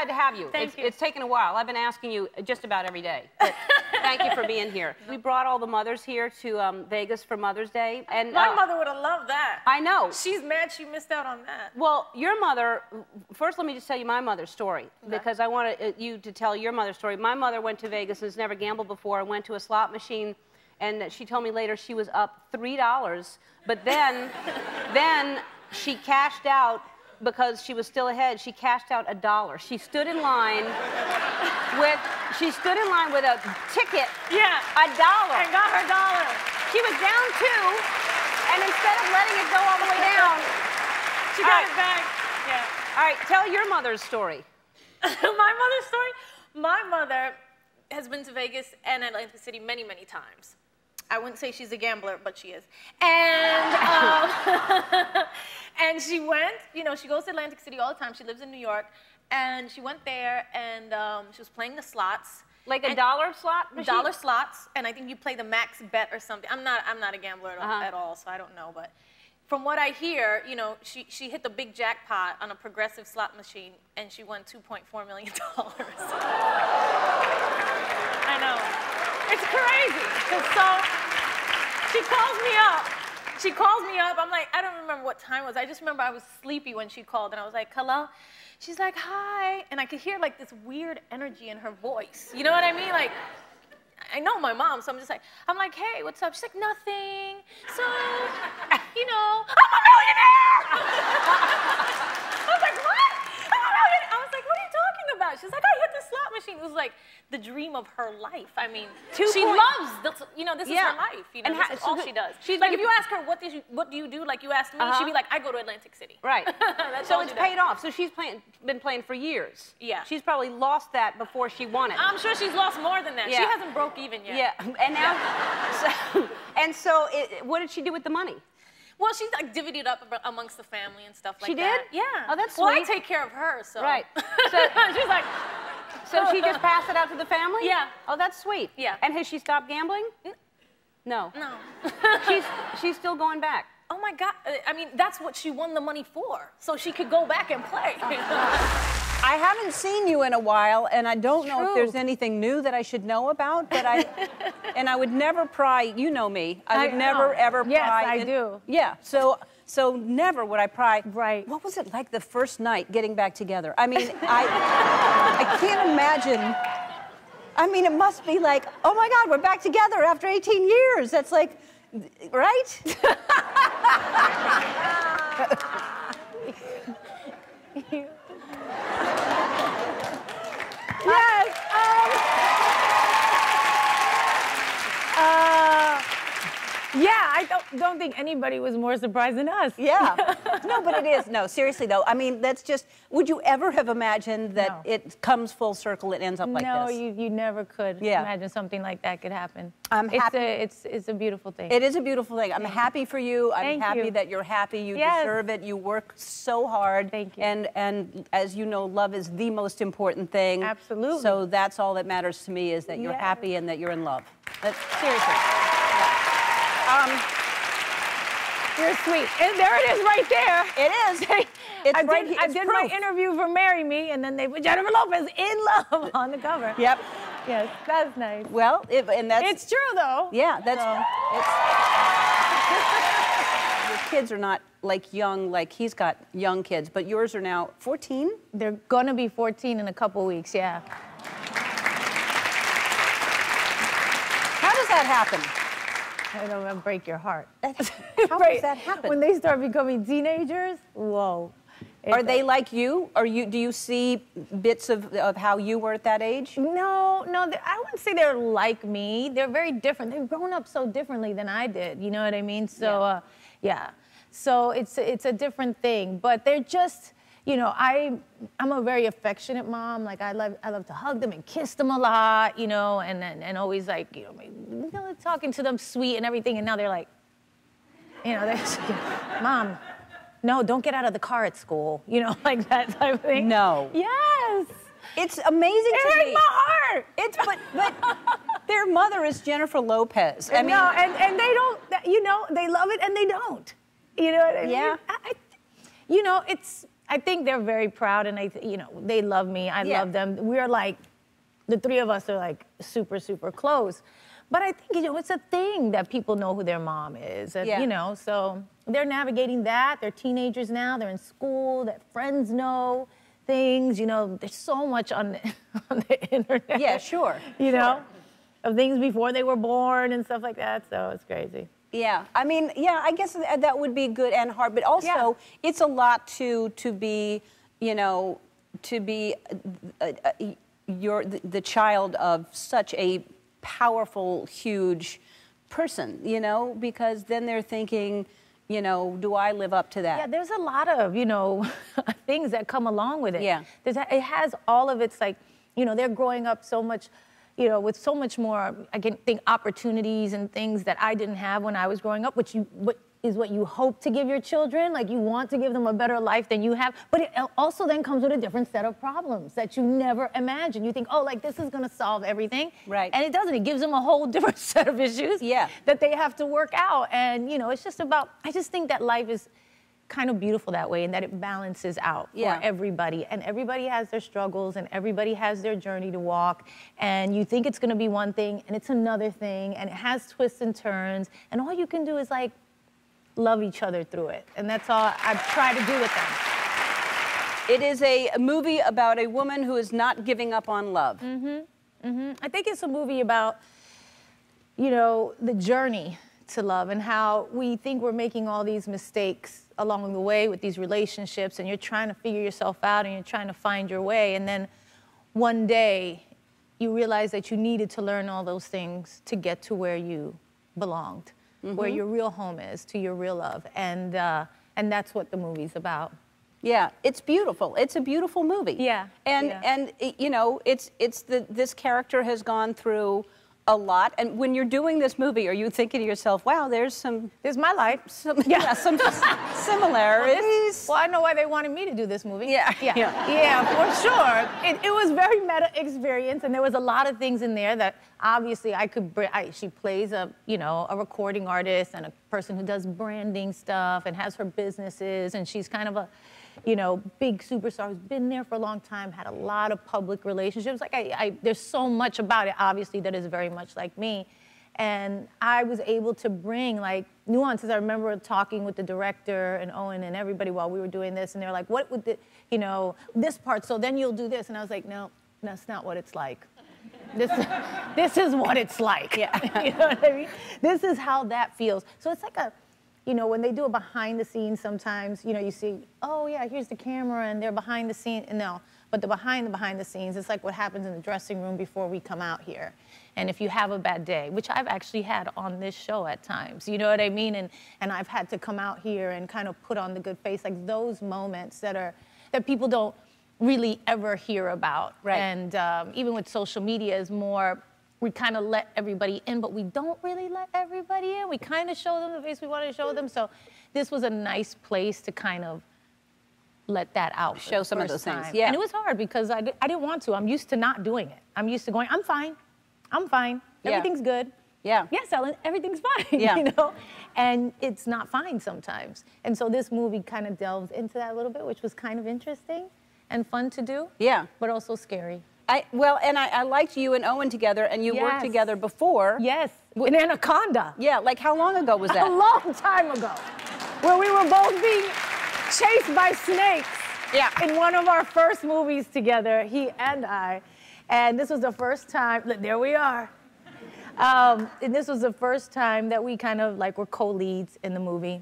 to have you. Thank you. It's taken a while. I've been asking you just about every day. But thank you for being here. We brought all the mothers here to Vegas for Mother's Day. And my mother would have loved that. I know. She's mad she missed out on that. Well, your mother, first let me just tell you my mother's story, because I want you to tell your mother's story. My mother went to Vegas and has never gambled before, and went to a slot machine, and she told me later she was up $3, but then she cashed out because she was still ahead. She cashed out $1. She stood in line with a ticket. Yeah. $1. I got her $1. She was down 2, and instead of letting it go all the way down, she got it back. Yeah. All right, tell your mother's story. My mother's story? My mother has been to Vegas and Atlantic City many, many times. I wouldn't say she's a gambler, but she is. And, and she went, you know, she goes to Atlantic City all the time. She lives in New York. And she went there, and she was playing the slots. Like a $1 slot machine? $1 slots, and I think you play the max bet or something. I'm not a gambler at all, so I don't know. But from what I hear, you know, she hit the big jackpot on a progressive slot machine, and she won $2.4 million. I know. It's crazy. So she calls me up. She calls me up. I'm like, I don't remember what time it was. I just remember I was sleepy when she called, and I was like, hello? She's like, hi. And I could hear like this weird energy in her voice. You know what I mean? Like, I know my mom, so I'm like, hey, what's up? She's like, nothing. So, you know, I'm a millionaire! I was like, what? I'm a millionaire. I was like, what are you talking about? She's like, I hit the slot machine. It was like the dream of her life. I mean, she loves this, you know, this is her life. You know, and this is all she does. She's like, if you ask her, what do you do, like you asked me, she'd be like, I go to Atlantic City. Right. So it's paid off. So she's been playing for years. Yeah. She's probably lost that before she won it. I'm sure she's lost more than that. Yeah. She hasn't broke even yet. Yeah. And now, so what did she do with the money? Well, she like divvied it up amongst the family and stuff like that. She did? Yeah. Oh, that's sweet. Well, I take care of her, so. Right. So she's like. So she just passed it out to the family? Yeah. Oh, that's sweet. Yeah. And has she stopped gambling? No. No. she's still going back. Oh my God. I mean, that's what she won the money for, so she could go back and play. I haven't seen you in a while, and I don't know if there's anything new that I should know about, but I would never pry, you know me, I would never, ever pry. Yes, I do. Yeah, so never would I pry. Right. What was it like the first night getting back together? I mean, I can't imagine. I mean, it must be like, oh my God, we're back together after 18 years. That's like, right? Yes. Yeah, I don't think anybody was more surprised than us. Yeah. No, but it is. No, seriously, though. I mean, that's just, would you ever have imagined that it comes full circle, it ends up like this? No, you never could imagine something like that could happen. I'm happy. It's a beautiful thing. It is a beautiful thing. I'm happy for you. I'm happy you. that you're happy. You deserve it. You work so hard. Thank you. And as you know, love is the most important thing. Absolutely. So that's all that matters to me, is that you're happy and that you're in love. Seriously. You're sweet. And there it is right there. It is. I did my interview for Marry Me, and then they put Jennifer Lopez in love on the cover. Yep. Yes, that's nice. Well, and that's... It's true, though. Yeah, that's... Your kids are not like young, like he's got young kids, but yours are now 14? They're gonna be 14 in a couple weeks, yeah. How does that happen? I don't know, break your heart. How does that happen? When they start becoming teenagers, whoa. Are they like you? Do you see bits of how you were at that age? No, I wouldn't say they're like me. They're very different. They've grown up so differently than I did, you know what I mean? So, yeah. So it's a different thing, but they're just, you know, I'm a very affectionate mom. Like I love to hug them and kiss them a lot, you know, and always like, you know, talking to them sweet and everything. And now they're like, you know, they're just, Mom, no, don't get out of the car at school, you know, like that type of thing. No. Yes. It's amazing to me. It breaks my heart. But their mother is Jennifer Lopez. I mean, no, and they don't, you know, they love it and they don't. You know what I mean? Yeah. You know, it's I think they're very proud, and they love me. I love them. We're like, the three of us are like super, super close. But I think, it's a thing that people know who their mom is. And, so they're navigating that. They're teenagers now. They're in school. Their friends know things. There's so much on the internet. Yeah, sure. Of things before they were born and stuff like that. So it's crazy. Yeah, I mean, I guess that would be good and hard, but also it's a lot to be, the child of such a powerful, huge person, because then they're thinking, do I live up to that? Yeah, there's a lot of, things that come along with it. Yeah. It has all of its, like, they're growing up so much, with so much more, I can think, opportunities and things that I didn't have when I was growing up, what is what you hope to give your children. Like, you want to give them a better life than you have. But it also then comes with a different set of problems that you never imagined. You think, oh, like, this is going to solve everything. Right. And it doesn't. It gives them a whole different set of issues that they have to work out. And, it's just about, I just think that life is kind of beautiful that way, and that it balances out for everybody. And everybody has their struggles, and everybody has their journey to walk. And you think it's going to be one thing, and it's another thing, and it has twists and turns. And all you can do is, like, love each other through it. And that's all I try to do with them. It is a movie about a woman who is not giving up on love. I think it's a movie about, the journey to love, and how we think we're making all these mistakes along the way with these relationships, and you're trying to figure yourself out, and you're trying to find your way. And then one day you realize that you needed to learn all those things to get to where you belonged, where your real home is, to your real love. And that's what the movie's about. Yeah, it's beautiful. It's a beautiful movie. Yeah. And this character has gone through a lot. And when you're doing this movie, are you thinking to yourself, wow, there's my life. Some similarities. Well, I know why they wanted me to do this movie. Yeah, for sure. It was very meta experience, and there was a lot of things in there that obviously I could bring. She plays a recording artist and a person who does branding stuff and has her businesses, and she's kind of a big superstar who's been there for a long time, had a lot of public relationships. Like, there's so much about it, obviously, that is very much like me. And I was able to bring, like, nuances. I remember talking with the director and Owen and everybody while we were doing this, and they were like, what would this part, so then you'll do this. And I was like, no, that's not what it's like. This is what it's like. Yeah. You know what I mean? This is how that feels. So it's like when they do a behind the scenes sometimes, you see, oh yeah, here's the camera and they're behind the scenes. No, but behind the scenes, it's like what happens in the dressing room before we come out here. And if you have a bad day, which I've actually had on this show at times, you know what I mean? And I've had to come out here and kind of put on the good face, like those moments that people don't really ever hear about. Right. And even with social media is more, we kind of let everybody in, but we don't really let everybody in. We kind of show them the face we want to show them. So this was a nice place to kind of let that out. Show some of those things, yeah. And it was hard because I didn't want to. I'm used to not doing it. I'm used to going, I'm fine. Everything's good. Yeah. Yes, Ellen, everything's fine, yeah. And it's not fine sometimes. And so this movie kind of delves into that a little bit, which was kind of interesting and fun to do. Yeah. But also scary. I liked you and Owen together, and you worked together before. Yes, in Anaconda. Yeah, like how long ago was that? A long time ago, where we were both being chased by snakes. Yeah. In one of our first movies together, he and I. And this was the first time, there we are. And this was the first time that we kind of were co-leads in the movie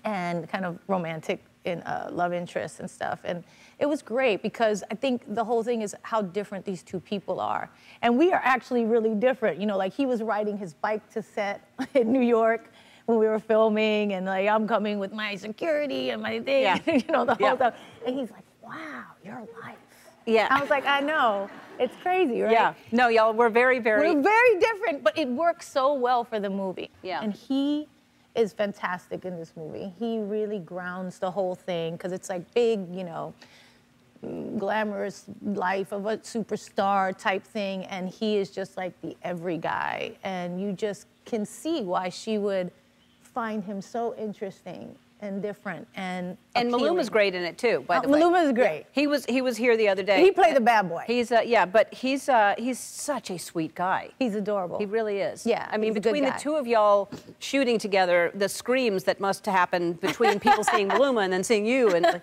and kind of romantic in love interests and stuff. And it was great because I think the whole thing is how different these two people are. And we are actually really different. He was riding his bike to set in New York when we were filming, and I'm coming with my security and my thing, the whole stuff. And he's like, wow, your life. Yeah. I was like, I know. It's crazy, right? Yeah. No, y'all, we're very, very... We're very different, but it works so well for the movie. Yeah. And he is fantastic in this movie. He really grounds the whole thing, because it's like big, glamorous life of a superstar type thing, and he is just like the every guy. And you just can see why she would find him so interesting and different and Maluma's great in it too, by the way. Maluma's great. Yeah. He was here the other day. He played the bad boy. He's but he's such a sweet guy. He's adorable. He really is. Yeah, I mean, he's a good between the guy. two of y'all shooting together, the screams that must happen between people seeing Maluma and then seeing you, and